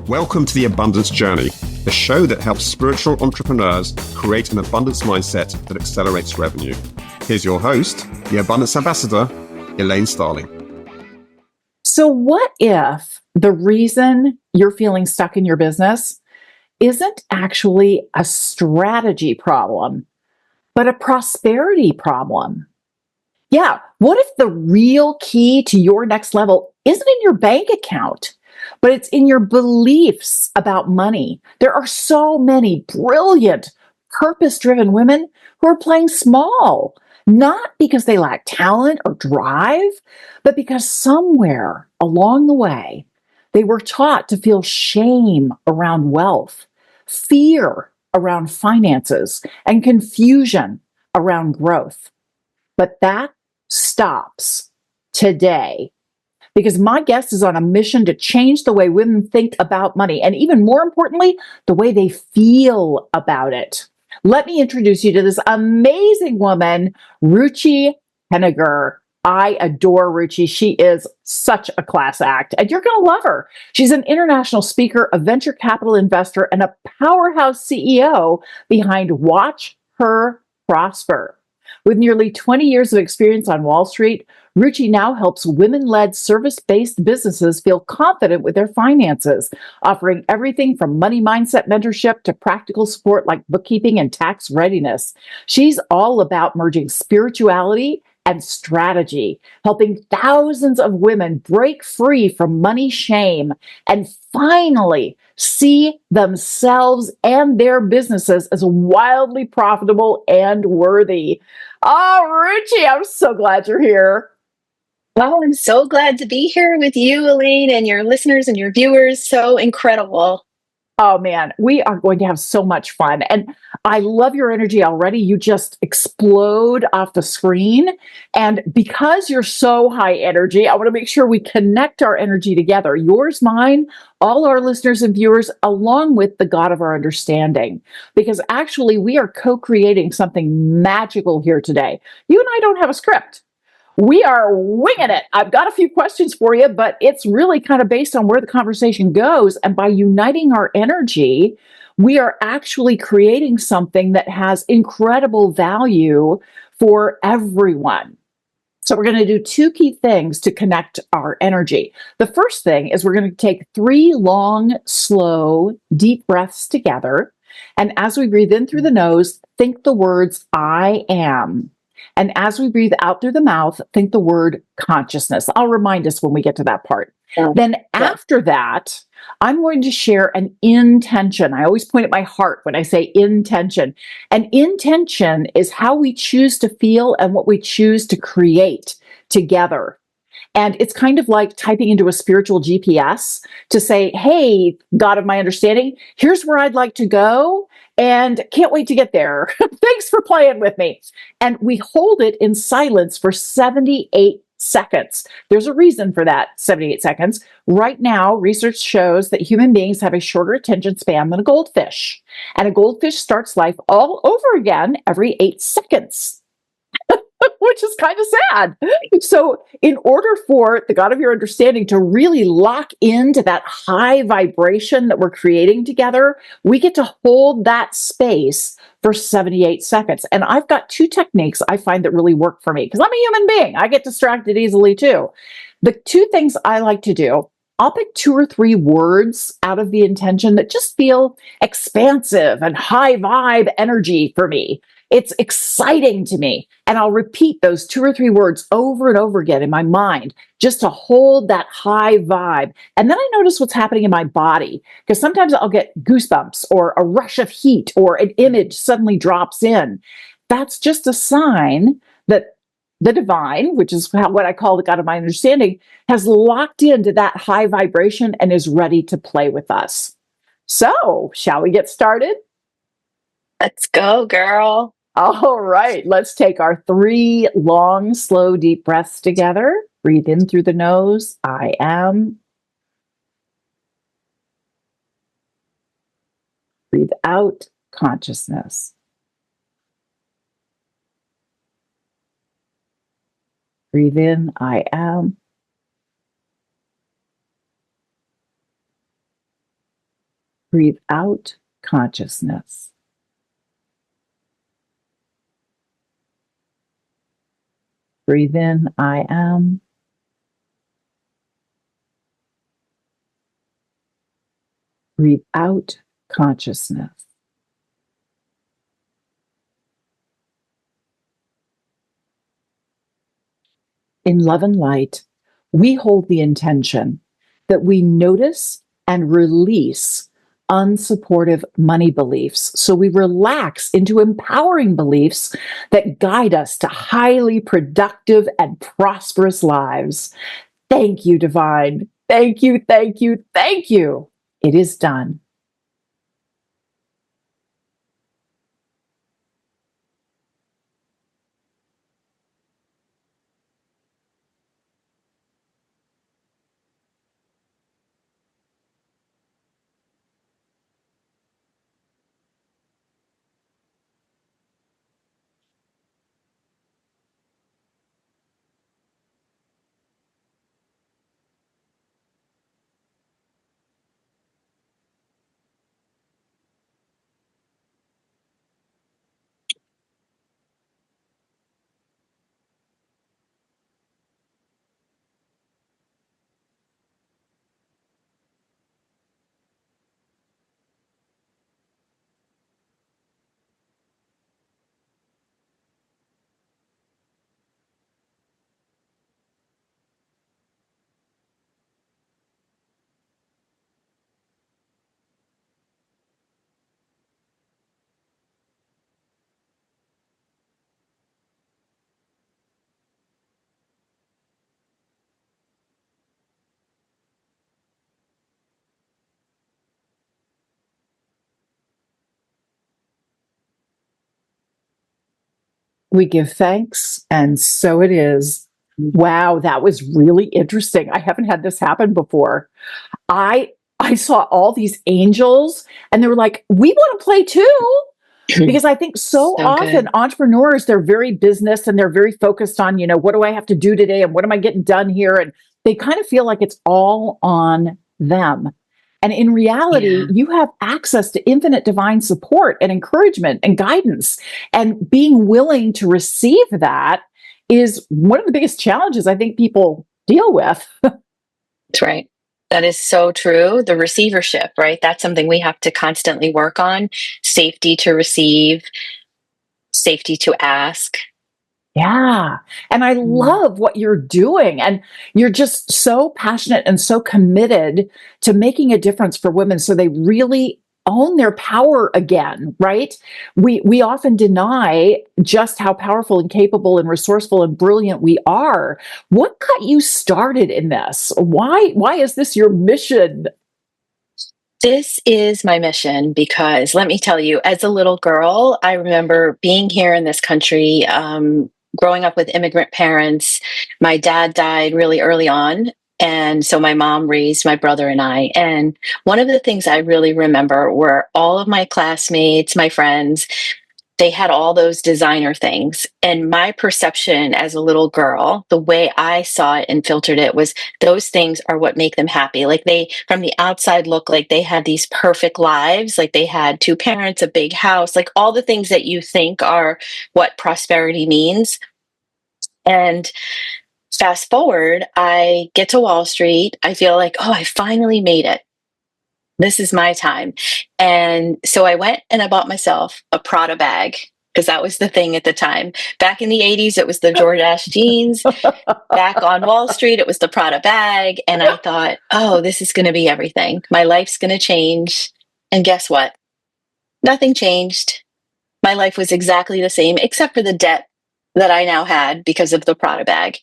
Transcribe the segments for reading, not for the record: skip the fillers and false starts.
Welcome to The Abundance Journey, the show that helps spiritual entrepreneurs create an abundance mindset that accelerates revenue. Here's your host, the Abundance Ambassador, Elaine Starling. So what if the reason you're feeling stuck in your business isn't actually a strategy problem, but a prosperity problem? Yeah, what if the real key to your next level isn't in your bank account, but it's in your beliefs about money? There are so many brilliant, purpose-driven women who are playing small, not because they lack talent or drive, but because somewhere along the way, they were taught to feel shame around wealth, fear around finances, and confusion around growth. But that stops today, because my guest is on a mission to change the way women think about money, and even more importantly, the way they feel about it. Let me introduce you to this amazing woman, Ruchi Pinninger. I adore Ruchi. She is such a class act, and you're going to love her. She's an international speaker, a venture capital investor, and a powerhouse CEO behind Watch Her Prosper. With nearly 20 years of experience on Wall Street, Ruchi now helps women-led service-based businesses feel confident with their finances, offering everything from money mindset mentorship to practical support like bookkeeping and tax readiness. She's all about merging spirituality and strategy, helping thousands of women break free from money shame and finally see themselves and their businesses as wildly profitable and worthy. Oh, Ruchi, I'm so glad you're here. Well, I'm so glad to be here with you, Elaine, and your listeners and your viewers. So incredible. Oh man, we are going to have so much fun. And I love your energy already. You just explode off the screen. And because you're so high energy, I want to make sure we connect our energy together. Yours, mine, all our listeners and viewers, along with the God of our understanding. Because actually, we are co-creating something magical here today. You and I don't have a script. We are winging it. I've got a few questions for you, but it's really kind of based on where the conversation goes. And by uniting our energy, we are actually creating something that has incredible value for everyone. So we're going to do two key things to connect our energy. The first thing is we're going to take 3 long, slow, deep breaths together. And as we breathe in through the nose, think the words, I am. And as we breathe out through the mouth, think the word consciousness. I'll remind us when we get to that part. Then after that, I'm going to share an intention. I always point at my heart when I say intention. An intention is how we choose to feel and what we choose to create together. And it's kind of like typing into a spiritual GPS to say, hey, God of my understanding, here's where I'd like to go. And can't wait to get there. Thanks for playing with me. And we hold it in silence for 78 seconds. There's a reason for that 78 seconds. Right now, research shows that human beings have a shorter attention span than a goldfish. And a goldfish starts life all over again every 8 seconds. Which is kind of sad. So in order for the God of your understanding to really lock into that high vibration that we're creating together, we get to hold that space for 78 seconds. And I've got 2 techniques I find that really work for me because I'm a human being. I get distracted easily too. The 2 things I like to do, I'll pick 2 or 3 words out of the intention that just feel expansive and high vibe energy for me. It's exciting to me. And I'll repeat those 2 or 3 words over and over again in my mind just to hold that high vibe. And then I notice what's happening in my body because sometimes I'll get goosebumps or a rush of heat or an image suddenly drops in. That's just a sign that the divine, which is what I call the God of my understanding, has locked into that high vibration and is ready to play with us. So, shall we get started? Let's go, girl. All right, let's take our 3 long, slow, deep breaths together. Breathe in through the nose. I am. Breathe out, consciousness. Breathe in, I am. Breathe out consciousness. Breathe in, I am. Breathe out consciousness. In love and light, we hold the intention that we notice and release unsupportive money beliefs. So we relax into empowering beliefs that guide us to highly productive and prosperous lives. Thank you, Divine. Thank you, thank you, thank you. It is done. We give thanks, and so it is. Wow, that was really interesting. I haven't had this happen before. I saw all these angels, and they were like, "We want to play too." Because I think so often good. entrepreneurs, they're very business and they're very focused on, what do I have to do today and what am I getting done here? And they kind of feel like it's all on them. And in reality, Yeah. you have access to infinite divine support and encouragement and guidance. And being willing to receive that is one of the biggest challenges I think people deal with. That's right. That is so true. The receivership, right? That's something we have to constantly work on. Safety to receive, safety to ask. Yeah. And I love what you're doing. And you're just so passionate and so committed to making a difference for women so they really own their power again, right? We often deny just how powerful and capable and resourceful and brilliant we are. What got you started in this? Why is this your mission? This is my mission because let me tell you, as a little girl, I remember being here in this country, growing up with immigrant parents. My dad died really early on. And so my mom raised my brother and I. And one of the things I really remember were all of my classmates, my friends, they had all those designer things. And my perception as a little girl, the way I saw it and filtered it was those things are what make them happy. Like they, from the outside, look like they had these perfect lives. Like they had two parents, a big house, like all the things that you think are what prosperity means. And fast forward, I get to Wall Street. I feel like, oh, I finally made it. This is my time. And so I went and I bought myself a Prada bag because that was the thing at the time. Back in the 80s, it was the Jordache jeans. Back on Wall Street, it was the Prada bag. And I thought, oh, this is going to be everything. My life's going to change. And guess what? Nothing changed. My life was exactly the same, except for the debt that I now had because of the Prada bag.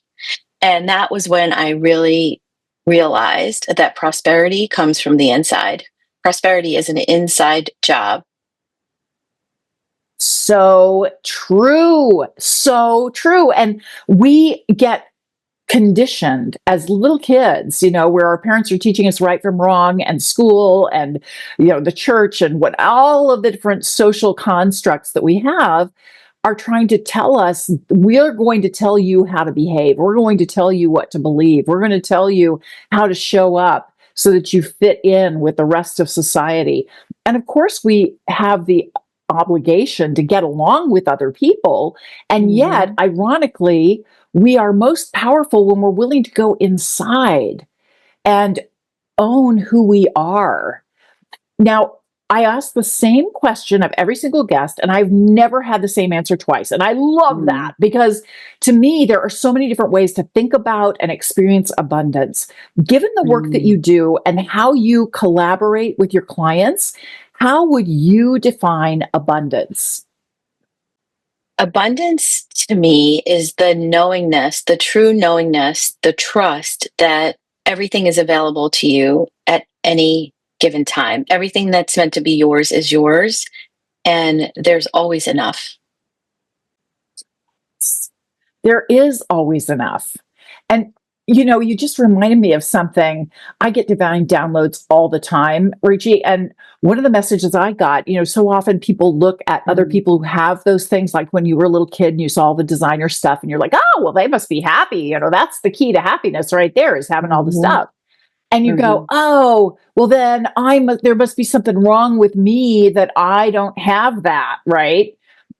And that was when I really realized that prosperity comes from the inside. Prosperity is an inside job. So true. So true. And we get conditioned as little kids, where our parents are teaching us right from wrong and school and, the church and what all of the different social constructs that we have are trying to tell us, we're going to tell you how to behave. We're going to tell you what to believe. We're going to tell you how to show up so that you fit in with the rest of society. And of course, we have the obligation to get along with other people. And yet, ironically, we are most powerful when we're willing to go inside and own who we are. Now, I ask the same question of every single guest, and I've never had the same answer twice. And I love that because to me, there are so many different ways to think about and experience abundance. Given the work that you do and how you collaborate with your clients, how would you define abundance? Abundance to me is the knowingness, the true knowingness, the trust that everything is available to you at any given time. Everything that's meant to be yours is yours, and there's always enough. There is always enough. And you just reminded me of something. I get divine downloads all the time, Ruchi. And one of the messages I got, so often people look at other people who have those things, like when you were a little kid and you saw all the designer stuff and you're like, oh, well, they must be happy. That's the key to happiness right there, is having all the stuff. And you go, oh, well, then there must be something wrong with me that I don't have that, right?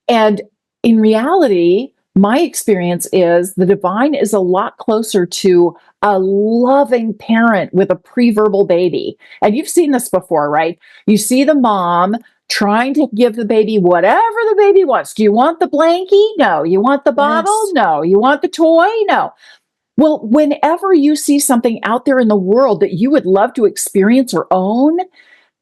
And in reality, my experience is the divine is a lot closer to a loving parent with a pre-verbal baby. And you've seen this before, right? You see the mom trying to give the baby whatever the baby wants. Do you want the blankie? No. You want the bottle? Yes. No. You want the toy? No. Well, whenever you see something out there in the world that you would love to experience or own,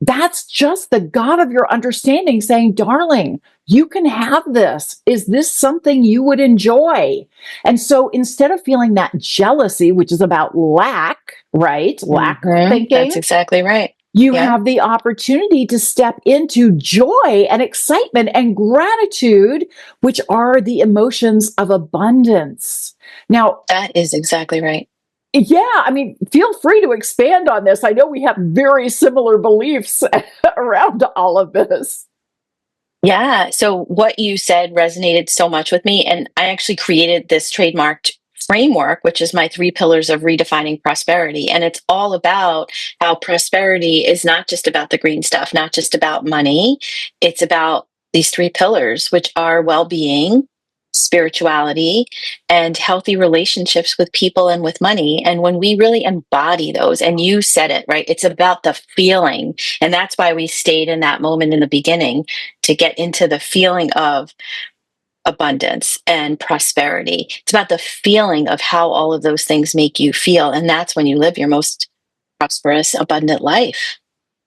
that's just the God of your understanding saying, darling, you can have this. Is this something you would enjoy? And so instead of feeling that jealousy, which is about lack, right? Lack thinking. That's exactly right. You have the opportunity to step into joy and excitement and gratitude, which are the emotions of abundance. Now, that is exactly right. Yeah, I mean, feel free to expand on this. I know we have very similar beliefs around all of this. Yeah. So what you said resonated so much with me. And I actually created this trademarked framework, which is my 3 pillars of redefining prosperity. And it's all about how prosperity is not just about the green stuff, not just about money. It's about these 3 pillars, which are well-being, spirituality, and healthy relationships with people and with money. And when we really embody those, and you said it, right? It's about the feeling. And that's why we stayed in that moment in the beginning, to get into the feeling of abundance and prosperity. It's about the feeling of how all of those things make you feel. And that's when you live your most prosperous, abundant life.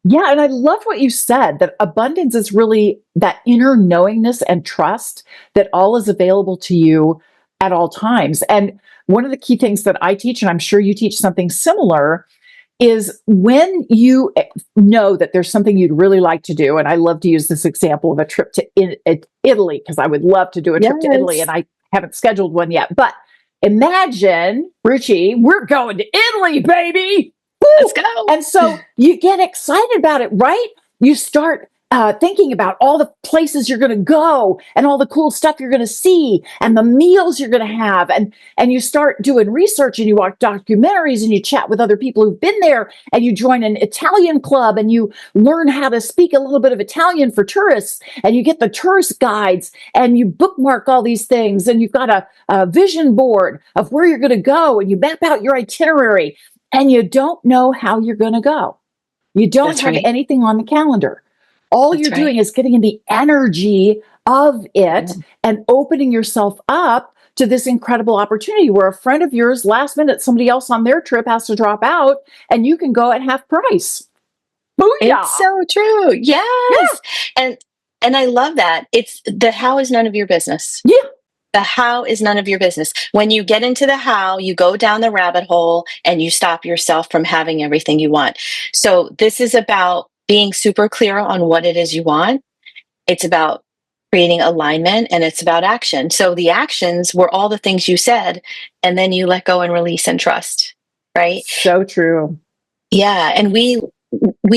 Yeah, and I love what you said, that abundance is really that inner knowingness and trust that all is available to you at all times. And one of the key things that I teach, and I'm sure you teach something similar, is when you know that there's something you'd really like to do. And I love to use this example of a trip to Italy, because I would love to do a trip to Italy, and I haven't scheduled one yet. But imagine, Ruchi, we're going to Italy, baby. Let's go. And so you get excited about it, right? You start thinking about all the places you're going to go and all the cool stuff you're going to see and the meals you're going to have. And you start doing research and you watch documentaries and you chat with other people who've been there, and you join an Italian club and you learn how to speak a little bit of Italian for tourists, and you get the tourist guides and you bookmark all these things, and you've got a vision board of where you're going to go, and you map out your itinerary, and you don't know how you're going to go. You don't have anything on the calendar. All you're doing is getting in the energy of it and opening yourself up to this incredible opportunity where a friend of yours, last minute, somebody else on their trip has to drop out, and you can go at half price. Booyah! It's so true. Yes. Yeah. And I love that. It's the how is none of your business. Yeah. The how is none of your business. When you get into the how, you go down the rabbit hole and you stop yourself from having everything you want. So this is about being super clear on what it is you want. It's about creating alignment, and it's about action. So the actions were all the things you said, and then you let go and release and trust, right? So true. Yeah. And we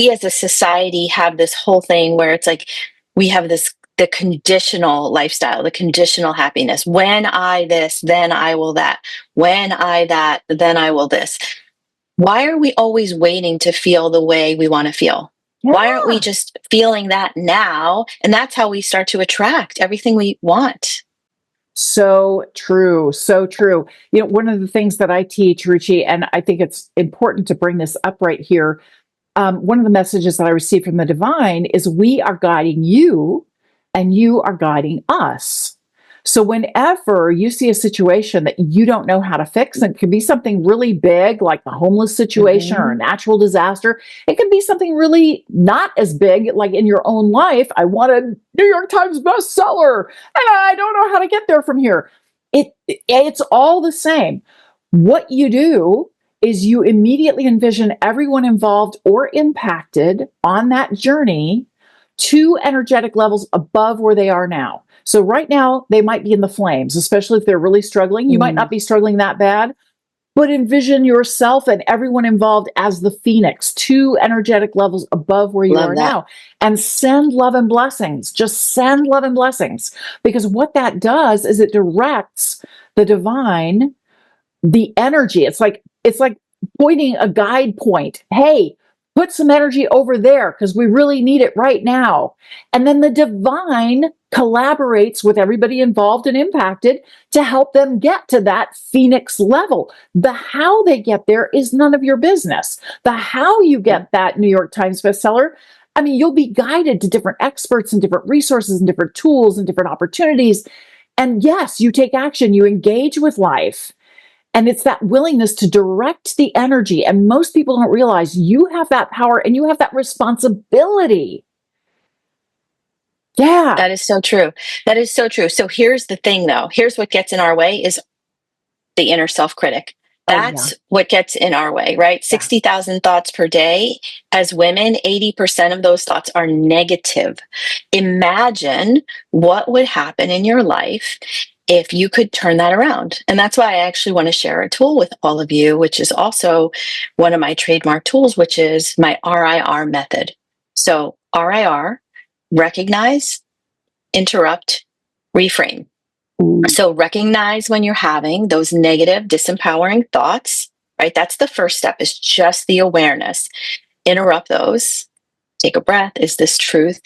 as a society have this whole thing where it's like, we have the conditional lifestyle, the conditional happiness. When I this, then I will that. When I that, then I will this. Why are we always waiting to feel the way we want to feel? Yeah. Why aren't we just feeling that now? And that's how we start to attract everything we want. So true. So true. One of the things that I teach, Ruchi, and I think it's important to bring this up right here. One of the messages that I received from the divine is we are guiding you and you are guiding us. So whenever you see a situation that you don't know how to fix, and it could be something really big, like the homeless situation or a natural disaster. It could be something really not as big, like in your own life. I want a New York Times bestseller, and I don't know how to get there from here. It's all the same. What you do is you immediately envision everyone involved or impacted on that journey to energetic levels above where they are now. So right now, they might be in the flames, especially if they're really struggling. You might not be struggling that bad, but envision yourself and everyone involved as the phoenix, 2 energetic levels above where you Love are that. now. And send love and blessings. Just send love and blessings. Because what that does is it directs the divine, the energy. It's like pointing a guide point. Hey, put some energy over there because we really need it right now. And then the divine collaborates with everybody involved and impacted to help them get to that phoenix level. The how they get there is none of your business. The how you get that New York Times bestseller, I mean, you'll be guided to different experts and different resources and different tools and different opportunities. And yes, you take action, you engage with life. And it's that willingness to direct the energy. And most people don't realize you have that power and you have that responsibility. Yeah. That is so true. That is so true. So here's the thing, though. Here's what gets in our way is the inner self-critic. That's what gets in our way, right? 60,000 thoughts per day. As women, 80% of those thoughts are negative. Imagine what would happen in your life if you could turn that around. And that's why I actually want to share a tool with all of you, which is also one of my trademark tools, which is my RIR method. So RIR, recognize, interrupt, reframe. So recognize when you're having those negative, disempowering thoughts, right? That's the first step, is just the awareness. Interrupt those. Take a breath. Is this truth?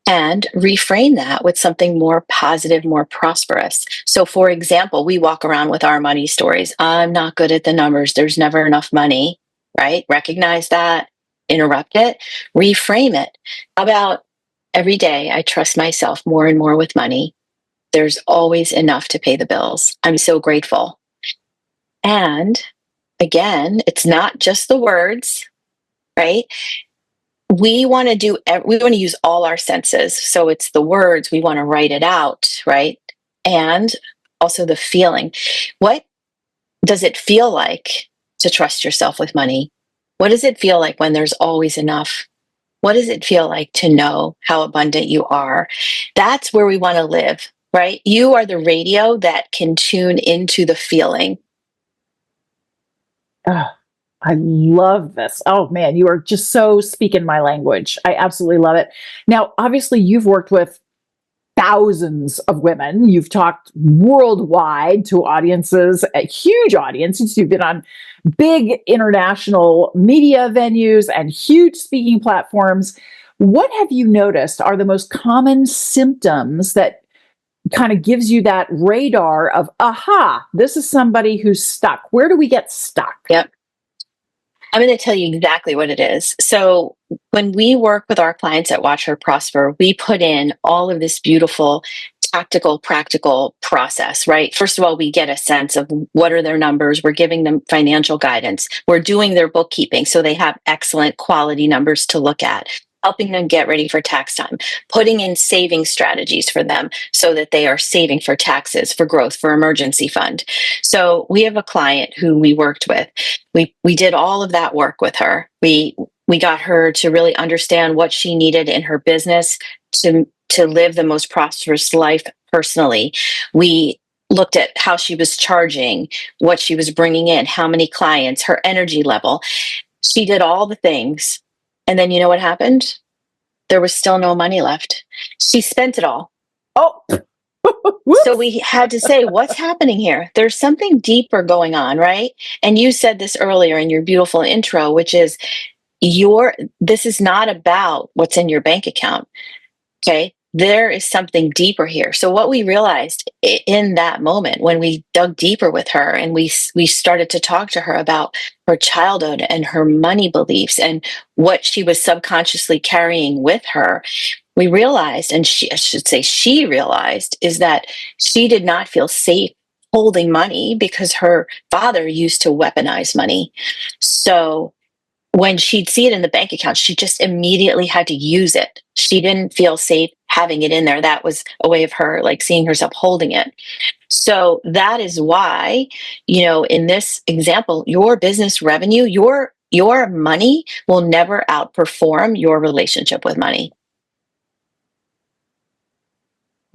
And reframe that with something more positive, more prosperous. So for example, we walk around with our money stories. I'm not good at the numbers. There's never enough money, right? Recognize that, interrupt it, reframe it. How about every day I trust myself more and more with money. There's always enough to pay the bills. I'm so grateful. And again, it's not just the words, right? We want to use all our senses. So it's the words, we want to write it out, right? And also the feeling. What does it feel like to trust yourself with money? What does it feel like when there's always enough? What does it feel like to know how abundant you are? That's where we want to live, right? You are the radio that can tune into the feeling. I love this. Oh man, you are just so speaking my language. I absolutely love it. Now, obviously, you've worked with thousands of women. You've talked worldwide to audiences, huge audiences. You've been on big international media venues and huge speaking platforms. What have you noticed are the most common symptoms that kind of gives you that radar of, aha, this is somebody who's stuck? Where do we get stuck? Yep. I'm going to tell you exactly what it is. So when we work with our clients at Watch Her Prosper, we put in all of this beautiful tactical, practical process, right? First of all, we get a sense of what are their numbers. We're giving them financial guidance. We're doing their bookkeeping so they have excellent quality numbers to look at, helping them get ready for tax time, putting in saving strategies for them so that they are saving for taxes, for growth, for emergency fund. So we have a client who we worked with. We did all of that work with her. We got her to really understand what she needed in her business to live the most prosperous life personally. We looked at how she was charging, what she was bringing in, how many clients, her energy level. She did all the things. And then you know what happened? There was still no money left. She spent it all. Oh, So we had to say, what's happening here? There's something deeper going on, right? And you said this earlier in your beautiful intro, which is this is not about what's in your bank account. Okay. There is something deeper here. So what we realized in that moment when we dug deeper with her and we started to talk to her about her childhood and her money beliefs and what she was subconsciously carrying with her, we realized, and she realized, is that she did not feel safe holding money because her father used to weaponize money. So when she'd see it in the bank account, she just immediately had to use it. She didn't feel safe having it in there. That was a way of her like seeing herself holding it. So that is why, in this example, your business revenue, your money will never outperform your relationship with money.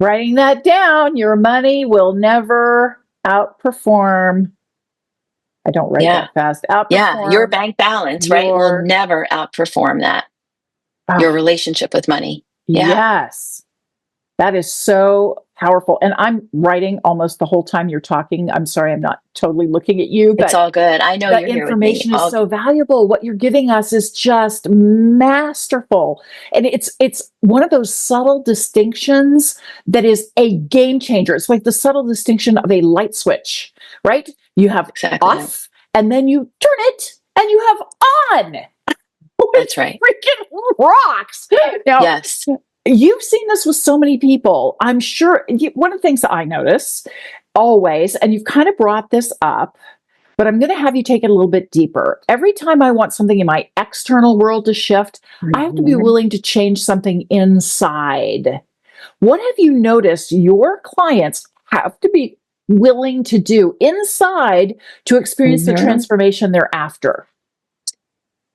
Writing that down, your money will never outperform. I don't write that fast. Yeah, your bank balance, right, will never outperform that. Your relationship with money. Yeah. Yes. That is so powerful. And I'm writing almost the whole time you're talking. I'm sorry, I'm not totally looking at you, but it's all good. I know you're here with me. Information is so valuable. What you're giving us is just masterful. And it's one of those subtle distinctions that is a game changer. It's like the subtle distinction of a light switch, right? You have off and then you turn it and you have on. That's right. Freaking rocks. Now, yes. You've seen this with so many people. I'm sure one of the things that I notice always, and you've kind of brought this up, but I'm going to have you take it a little bit deeper. Every time I want something in my external world to shift, I have to be willing to change something inside. What have you noticed your clients have to be willing to do inside to experience the transformation they're after?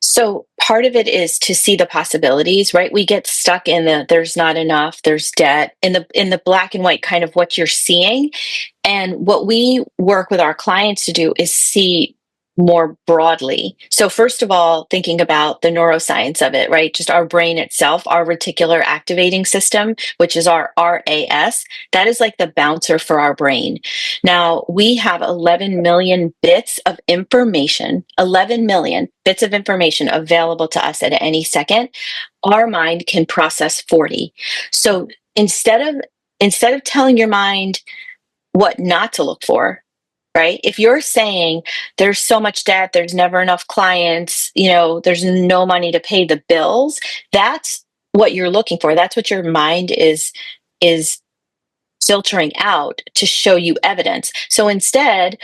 So part of it is to see the possibilities, right? We get stuck in there's not enough, there's debt, in the black and white kind of what you're seeing. And what we work with our clients to do is see more broadly. So first of all, thinking about the neuroscience of it, right? Just our brain itself, our reticular activating system, which is our RAS, that is like the bouncer for our brain. Now, we have 11 million bits of information, 11 million bits of information available to us at any second. Our mind can process 40. So instead of telling your mind what not to look for, right? If you're saying there's so much debt, there's never enough clients, there's no money to pay the bills, that's what you're looking for. That's what your mind is filtering out to show you evidence. So instead,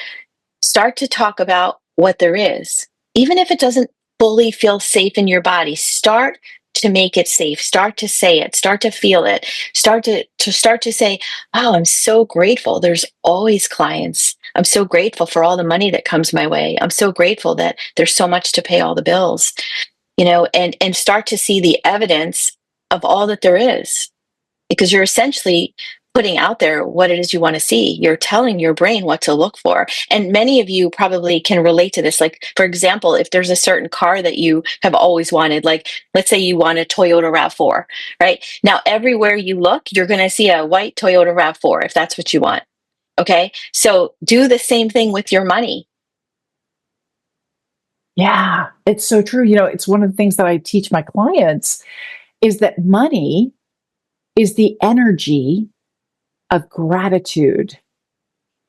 start to talk about what there is. Even if it doesn't fully feel safe in your body, start to make it safe. Start to say it, start to feel it, start to say, oh, I'm so grateful. There's always clients. I'm so grateful for all the money that comes my way. I'm so grateful that there's so much to pay all the bills, and start to see the evidence of all that there is, because you're essentially putting out there what it is you want to see. You're telling your brain what to look for. And many of you probably can relate to this. Like, for example, if there's a certain car that you have always wanted, like let's say you want a Toyota RAV4, right? Now, everywhere you look, you're going to see a white Toyota RAV4 if that's what you want. Okay. So do the same thing with your money. Yeah, it's so true. It's one of the things that I teach my clients is that money is the energy of gratitude.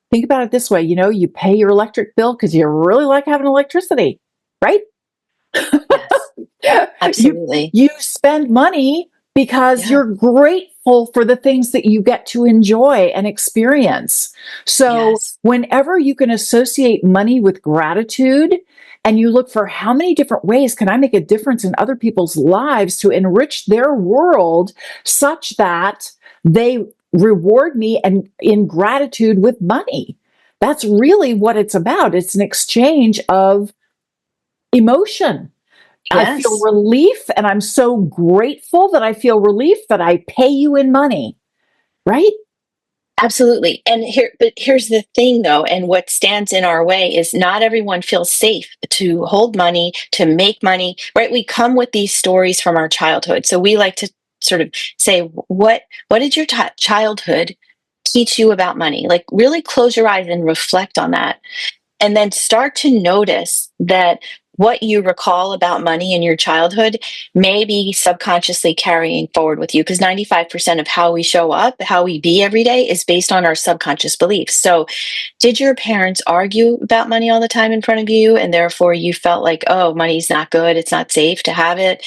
Think about it this way, you pay your electric bill because you really like having electricity, right? Yes, absolutely. You spend money because you're grateful for the things that you get to enjoy and experience. So whenever you can associate money with gratitude and you look for how many different ways can I make a difference in other people's lives to enrich their world such that they reward me and in gratitude with money. That's really what it's about. It's an exchange of emotion. I feel relief, and I'm so grateful that I feel relief that I pay you in money, right? Absolutely. And here's the thing though, and what stands in our way is not everyone feels safe to hold money, to make money, right? We come with these stories from our childhood. So we like to sort of say, what did your childhood teach you about money. Like, really close your eyes and reflect on that. And then start to notice that what you recall about money in your childhood may be subconsciously carrying forward with you, because 95% of how we show up, how we be every day, is based on our subconscious beliefs. So did your parents argue about money all the time in front of you, and therefore you felt like, oh, money's not good, it's not safe to have it?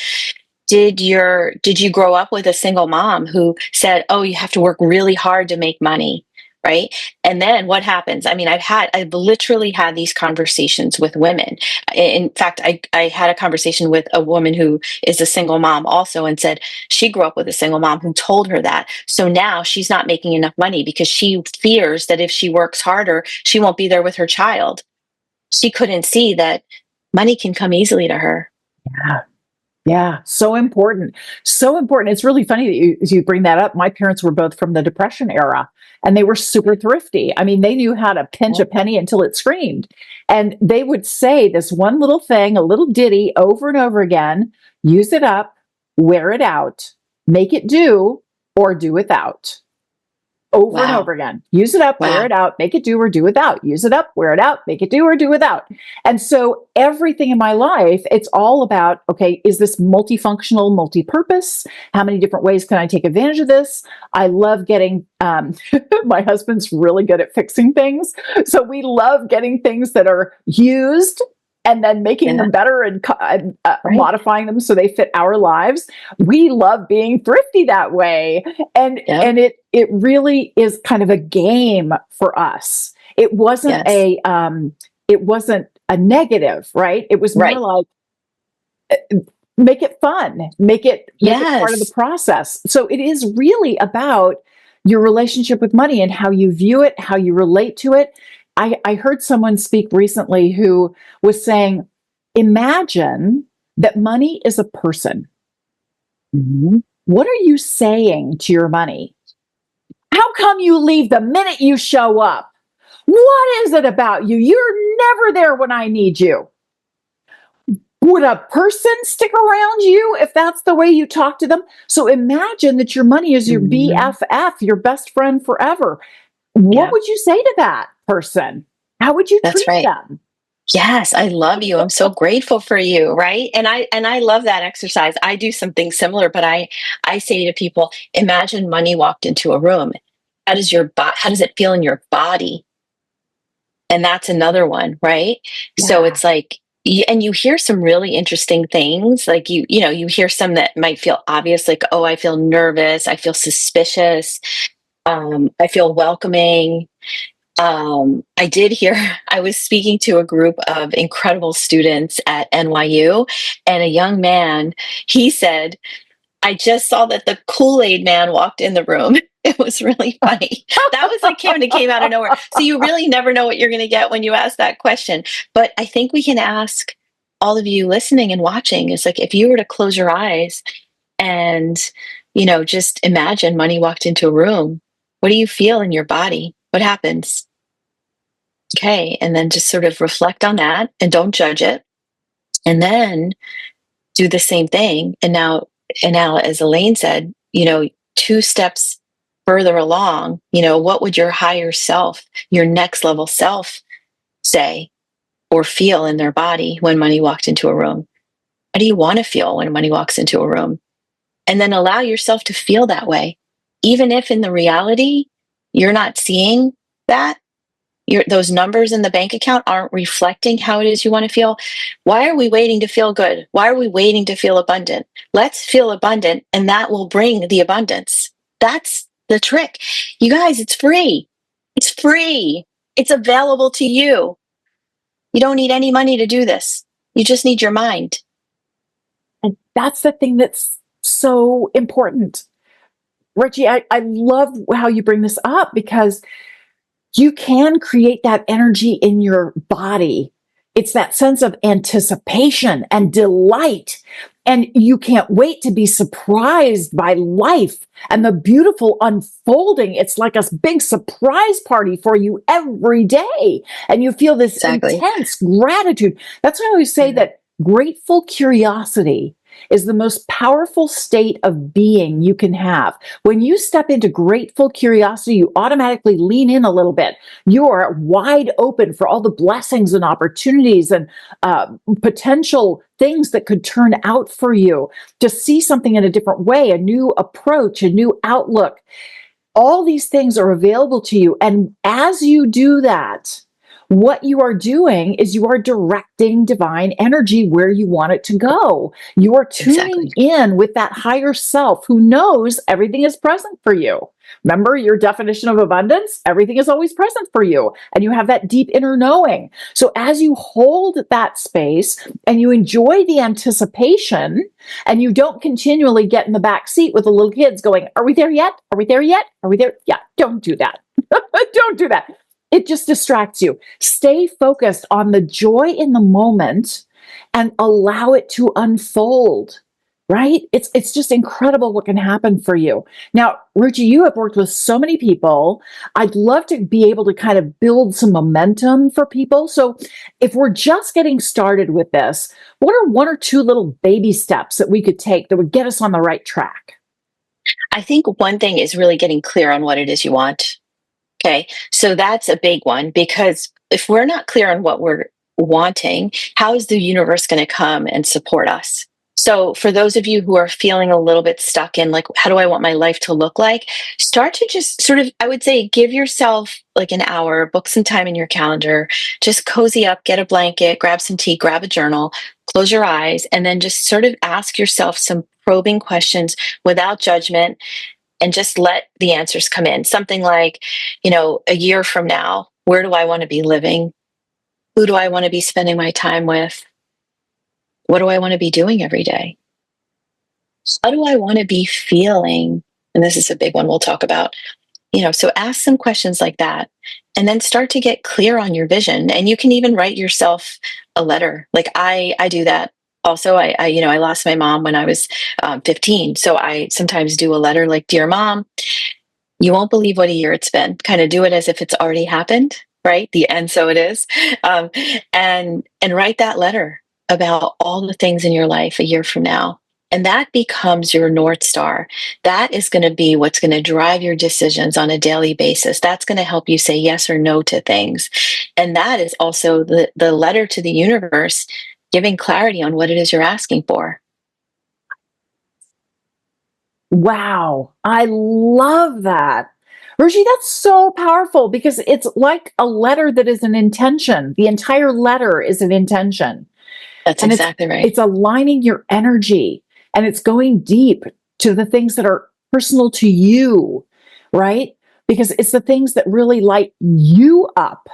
Did you grow up with a single mom who said, oh, you have to work really hard to make money? Right. And then what happens? I mean, I've literally had these conversations with women. In fact, I had a conversation with a woman who is a single mom also, and said she grew up with a single mom who told her that. So now she's not making enough money because she fears that if she works harder, she won't be there with her child. She couldn't see that money can come easily to her. Yeah. Yeah, so important. So important. It's really funny that you bring that up. My parents were both from the Depression era, and they were super thrifty. I mean, they knew how to pinch a penny until it screamed. And they would say this one little thing, a little ditty over and over again: use it up, wear it out, make it do, or do without. Over and over again. Use it up, wear it out, make it do or do without. Use it up, wear it out, make it do or do without. And so everything in my life, it's all about, okay, is this multifunctional, multi-purpose? How many different ways can I take advantage of this? I love getting, my husband's really good at fixing things. So we love getting things that are used and then making them better and modifying them so they fit our lives. We love being thrifty that way. And it really is kind of a game for us. It wasn't it wasn't a negative, right? It was more like, make it fun, make it part of the process. So it is really about your relationship with money and how you view it, how you relate to it. I heard someone speak recently who was saying, imagine that money is a person. Mm-hmm. What are you saying to your money? How come you leave the minute you show up? What is it about you? You're never there when I need you. Would a person stick around you if that's the way you talk to them? So imagine that your money is your BFF, your best friend forever. What would you say to that person? How would you treat them? Yes, I love you. I'm so grateful for you, right? And I love that exercise. I do something similar, but I say to people, imagine money walked into a room. How does it feel in your body? And that's another one, right? Yeah. So it's like, and you hear some really interesting things. Like you hear some that might feel obvious, like, oh, I feel nervous, I feel suspicious, I feel welcoming. I was speaking to a group of incredible students at NYU, and a young man, he said, I just saw that the Kool-Aid man walked in the room. It was really funny. That was like came out of nowhere. So you really never know what you're going to get when you ask that question. But I think we can ask all of you listening and watching, is like, if you were to close your eyes and, just imagine money walked into a room, what do you feel in your body? What happens? Okay. And then just sort of reflect on that and don't judge it. And then do the same thing. And now, as Elaine said, 2 steps further along, what would your higher self, your next level self say or feel in their body when money walked into a room? How do you want to feel when money walks into a room? And then allow yourself to feel that way. Even if in the reality, you're not seeing that, those numbers in the bank account aren't reflecting how it is you want to feel. Why are we waiting to feel good? Why are we waiting to feel abundant? Let's feel abundant, and that will bring the abundance. That's the trick. You guys, it's free. It's free. It's available to you. You don't need any money to do this. You just need your mind. And that's the thing that's so important. Ruchi, I love how you bring this up, because you can create that energy in your body. It's that sense of anticipation and delight. And you can't wait to be surprised by life and the beautiful unfolding. It's like a big surprise party for you every day. And you feel this intense gratitude. That's why I always say that grateful curiosity is the most powerful state of being you can have. When you step into grateful curiosity, you automatically lean in a little bit. You are wide open for all the blessings and opportunities and potential things that could turn out for you, to see something in a different way, a new approach, a new outlook. All these things are available to you. And as you do that, what you are doing is you are directing divine energy where you want it to go. You are tuning in with that higher self who knows everything is present for you. Remember your definition of abundance? Everything is always present for you. And you have that deep inner knowing. So as you hold that space and you enjoy the anticipation, and you don't continually get in the back seat with the little kids going, are we there yet? Are we there yet? Are we there? Yeah, don't do that. Don't do that. It just distracts you. Stay focused on the joy in the moment and allow it to unfold, right? It's just incredible what can happen for you. Now, Ruchi, you have worked with so many people. I'd love to be able to kind of build some momentum for people. So if we're just getting started with this, what are one or two little baby steps that we could take that would get us on the right track? I think one thing is really getting clear on what it is you want. Okay, so that's a big one, because if we're not clear on what we're wanting, how is the universe going to come and support us? So for those of you who are feeling a little bit stuck in, like, how do I want my life to look like? Start to just sort of, I would say, give yourself like an hour, book some time in your calendar, just cozy up, get a blanket, grab some tea, grab a journal, close your eyes, and then just sort of ask yourself some probing questions without judgment, and just let the answers come in. Something like, a year from now, where do I want to be living? Who do I want to be spending my time with? What do I want to be doing every day? How do I want to be feeling? And this is a big one we'll talk about. So ask some questions like that, and then start to get clear on your vision. And you can even write yourself a letter. Like I do that. Also, I lost my mom when I was 15. So I sometimes do a letter like, Dear Mom, you won't believe what a year it's been. Kind of do it as if it's already happened, right? And so it is. And write that letter about all the things in your life a year from now. And that becomes your North Star. That is going to be what's going to drive your decisions on a daily basis. That's going to help you say yes or no to things. And that is also the letter to the universe, giving clarity on what it is you're asking for. Wow, I love that. Ruchi, that's so powerful, because it's like a letter that is an intention. The entire letter is an intention. That's exactly right. It's aligning your energy, and it's going deep to the things that are personal to you, right? Because it's the things that really light you up.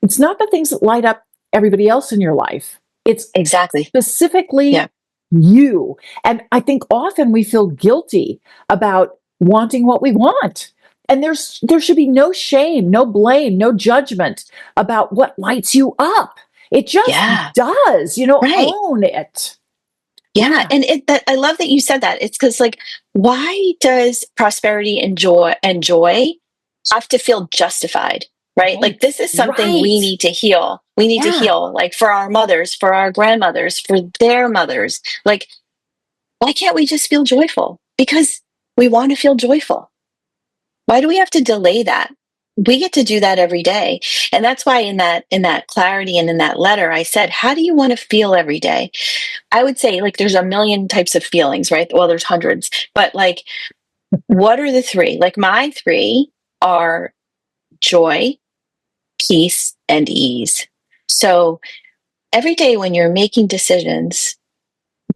It's not the things that light up everybody else in your life. It's exactly specifically you. And I think often we feel guilty about wanting what we want. And there should be no shame, no blame, no judgment about what lights you up. It just does, own it. Yeah. And I love that you said that. It's because, like, why does prosperity and joy have to feel justified? Right? Like, this is something we need to heal. We need to heal, like, for our mothers, for our grandmothers, for their mothers. Like, why can't we just feel joyful? Because we want to feel joyful. Why do we have to delay that? We get to do that every day. And that's why in that clarity and in that letter, I said, how do you want to feel every day? I would say, like, there's a million types of feelings, right? Well, there's hundreds, but, like, what are the three? Like, my three are joy, peace, and ease. So every day when you're making decisions,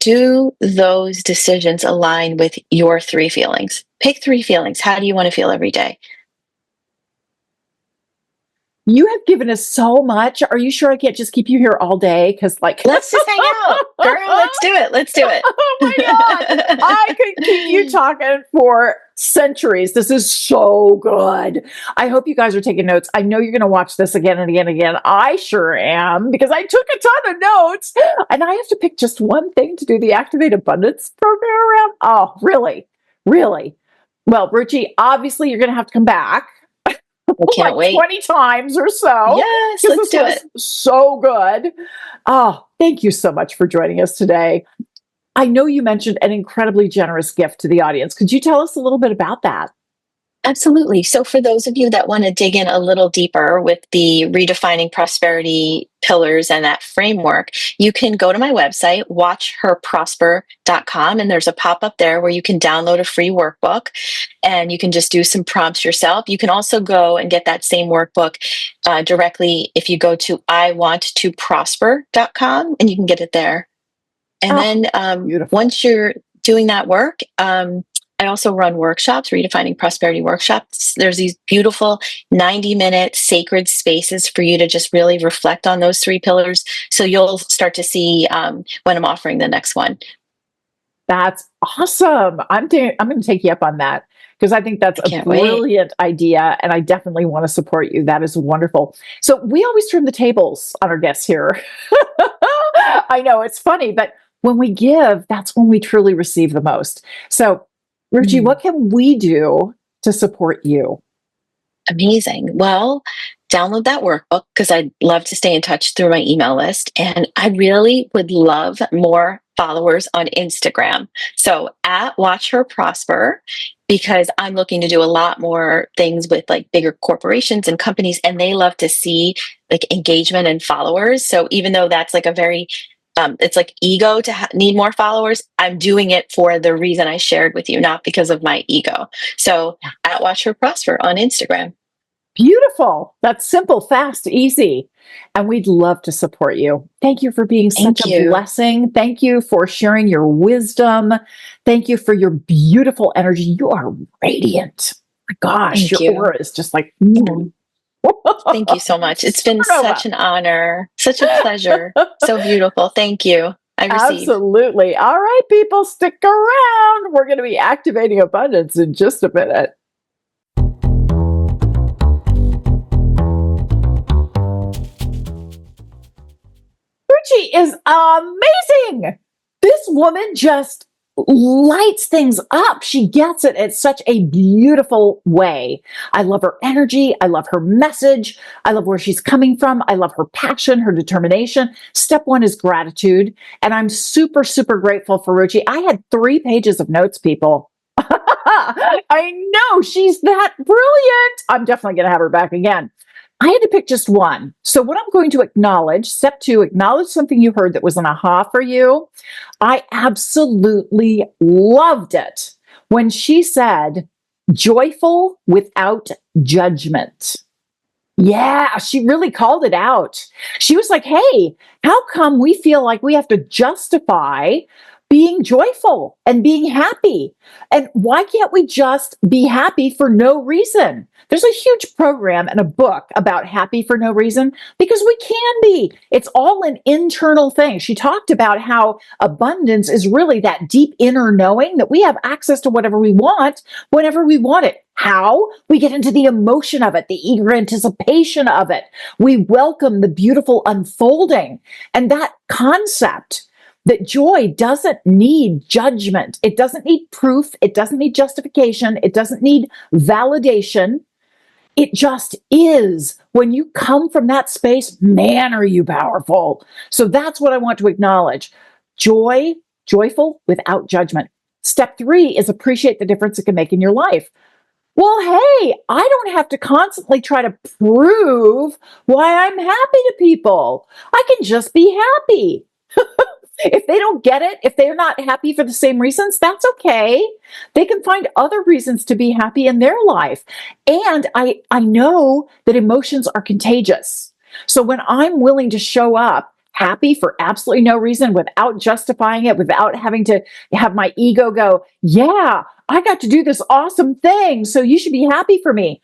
do those decisions align with your three feelings? Pick three feelings. How do you want to feel every day? You have given us so much. Are you sure I can't just keep you here all day? Because, like, let's just hang out, girl. Let's do it. Let's do it. Oh my God. I could keep you talking for centuries. This is so good. I hope you guys are taking notes. I know you're going to watch this again and again and again. I sure am, because I took a ton of notes, and I have to pick just one thing to do the Activate Abundance program around. Oh, really? Really? Well, Ruchi, obviously you're going to have to come back. I can't wait. 20 times or so. Yes, let's do it. So good. Oh, thank you so much for joining us today. I know you mentioned an incredibly generous gift to the audience. Could you tell us a little bit about that? Absolutely. So, for those of you that want to dig in a little deeper with the redefining prosperity pillars and that framework, you can go to my website, watchherprosper.com, and there's a pop up there where you can download a free workbook and you can just do some prompts yourself. You can also go and get that same workbook directly if you go to iwanttoprosper.com, and you can get it there. And then beautiful. once you're doing that work, I also run workshops, redefining prosperity workshops. There's these beautiful 90-minute sacred spaces for you to just really reflect on those three pillars. So you'll start to see when I'm offering the next one. That's awesome. I'm going to take you up on that because I think that's a brilliant idea, and I definitely want to support you. That is wonderful. So we always turn the tables on our guests here. I know it's funny, but when we give, that's when we truly receive the most. So Ruchi, what can we do to support you? Amazing. Well, download that workbook because I'd love to stay in touch through my email list. And I really would love more followers on Instagram. So at Watch Her Prosper, because I'm looking to do a lot more things with like bigger corporations and companies, and they love to see like engagement and followers. So even though that's like a very it's like ego to need more followers, I'm doing it for the reason I shared with you, not because of my ego. So at Watch Her Prosper on Instagram. Beautiful. That's simple, fast, easy. And we'd love to support you. Thank you for being such a blessing. Thank you for sharing your wisdom. Thank you for your beautiful energy. You are radiant. My gosh, your aura is just like... Thank you so much. It's been such an honor, such a pleasure. So beautiful. Thank you. I receive. Absolutely. All right, people, stick around. We're going to be activating abundance in just a minute. Ruchi is amazing. This woman just lights things up. She gets it in such a beautiful way. I love her energy. I love her message. I love where she's coming from. I love her passion, her determination. Step one is gratitude. And I'm super, super grateful for Ruchi. I had 3 pages of notes, people. I know she's that brilliant. I'm definitely going to have her back again. I had to pick just one. So what I'm going to acknowledge, step 2, acknowledge something you heard that was an aha for you. I absolutely loved it when she said, joyful without judgment. Yeah, she really called it out. She was like, hey, how come we feel like we have to justify being joyful and being happy? And why can't we just be happy for no reason? There's a huge program and a book about happy for no reason because we can be. It's all an internal thing. She talked about how abundance is really that deep inner knowing that we have access to whatever we want whenever we want it. How? We get into the emotion of it, the eager anticipation of it. We welcome the beautiful unfolding. And that concept that joy doesn't need judgment. It doesn't need proof. It doesn't need justification. It doesn't need validation. It just is. When you come from that space, man, are you powerful. So that's what I want to acknowledge. Joy, joyful without judgment. Step 3 is appreciate the difference it can make in your life. Well, hey, I don't have to constantly try to prove why I'm happy to people. I can just be happy. If they don't get it, if they're not happy for the same reasons, that's okay. They can find other reasons to be happy in their life. And I know that emotions are contagious. So when I'm willing to show up happy for absolutely no reason, without justifying it, without having to have my ego go, yeah, I got to do this awesome thing, so you should be happy for me.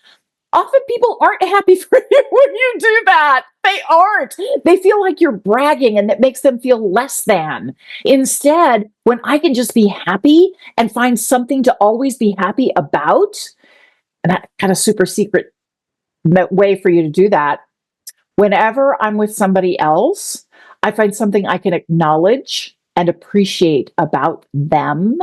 Often people aren't happy for you when you do that. They aren't. They feel like you're bragging and that makes them feel less than. Instead, when I can just be happy and find something to always be happy about, and that kind of super secret way for you to do that, whenever I'm with somebody else, I find something I can acknowledge and appreciate about them.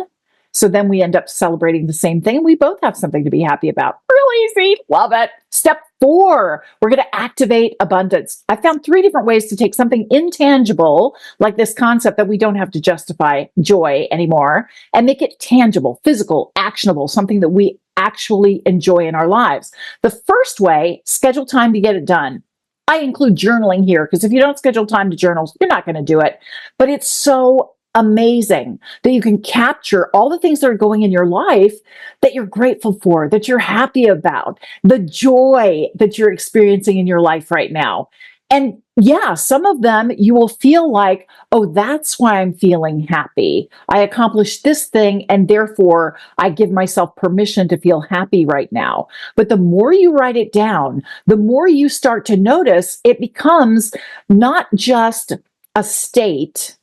So then we end up celebrating the same thing. We both have something to be happy about. Real easy. Love it. Step 4, we're going to activate abundance. I found 3 different ways to take something intangible, like this concept that we don't have to justify joy anymore, and make it tangible, physical, actionable, something that we actually enjoy in our lives. The first way, schedule time to get it done. I include journaling here because if you don't schedule time to journal, you're not going to do it. But it's so amazing that you can capture all the things that are going in your life that you're grateful for, that you're happy about, the joy that you're experiencing in your life right now. And yeah, some of them you will feel like, oh, that's why I'm feeling happy. I accomplished this thing and therefore I give myself permission to feel happy right now. But the more you write it down, the more you start to notice it becomes not just a state,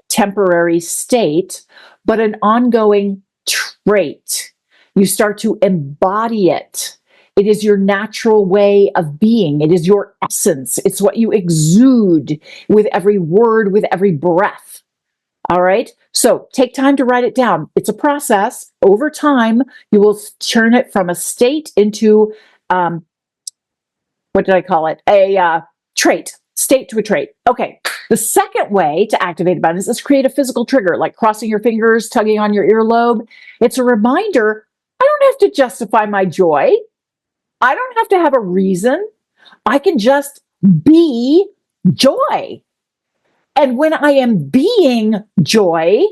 temporary state, but an ongoing trait. You start to embody it. It is your natural way of being. It is your essence. It's what you exude with every word, with every breath. All right. So take time to write it down. It's a process. Over time, you will turn it from a state into, what did I call it? A trait. State to a trait. Okay. The second way to activate abundance is create a physical trigger, like crossing your fingers, tugging on your earlobe. It's a reminder, I don't have to justify my joy. I don't have to have a reason. I can just be joy. And when I am being joy,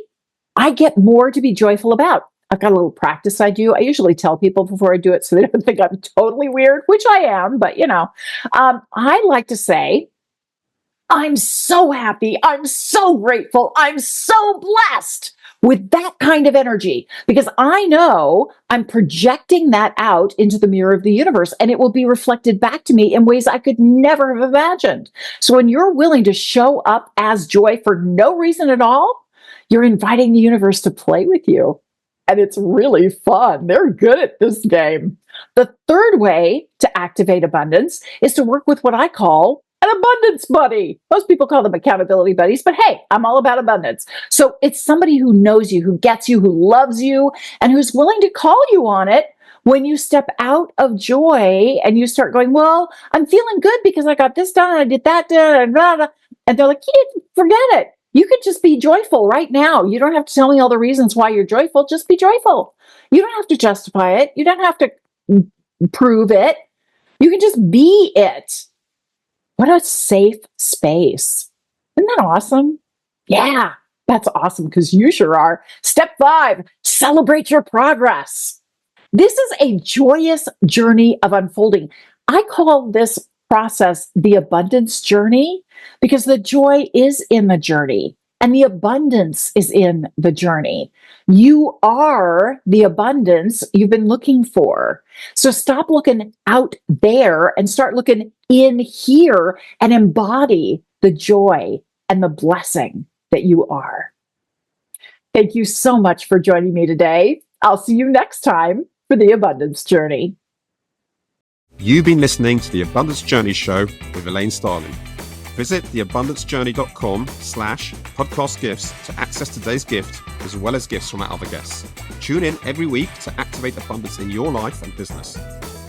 I get more to be joyful about. I've got a little practice I do. I usually tell people before I do it so they don't think I'm totally weird, which I am, but I like to say, I'm so happy. I'm so grateful. I'm so blessed with that kind of energy because I know I'm projecting that out into the mirror of the universe and it will be reflected back to me in ways I could never have imagined. So when you're willing to show up as joy for no reason at all, you're inviting the universe to play with you. And it's really fun. They're good at this game. The third way to activate abundance is to work with what I call an abundance buddy. Most people call them accountability buddies, but hey, I'm all about abundance. So it's somebody who knows you, who gets you, who loves you, and who's willing to call you on it when you step out of joy and you start going, well, I'm feeling good because I got this done and I did that done, and blah, blah. And they're like, yeah, forget it. You could just be joyful right now. You don't have to tell me all the reasons why you're joyful. Just be joyful. You don't have to justify it. You don't have to prove it. You can just be it. What a safe space. Isn't that awesome? Yeah, that's awesome because you sure are. Step 5, celebrate your progress. This is a joyous journey of unfolding. I call this process the abundance journey because the joy is in the journey and the abundance is in the journey. You are the abundance you've been looking for. So stop looking out there and start looking in here and embody the joy and the blessing that you are. Thank you so much for joining me today. I'll see you next time for the Abundance Journey. You've been listening to the Abundance Journey Show with Elaine Starling. Visit theabundancejourney.com/podcast gifts to access today's gift, as well as gifts from our other guests. Tune in every week to activate abundance in your life and business.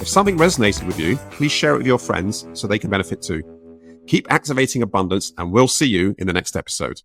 If something resonated with you, please share it with your friends so they can benefit too. Keep activating abundance, and we'll see you in the next episode.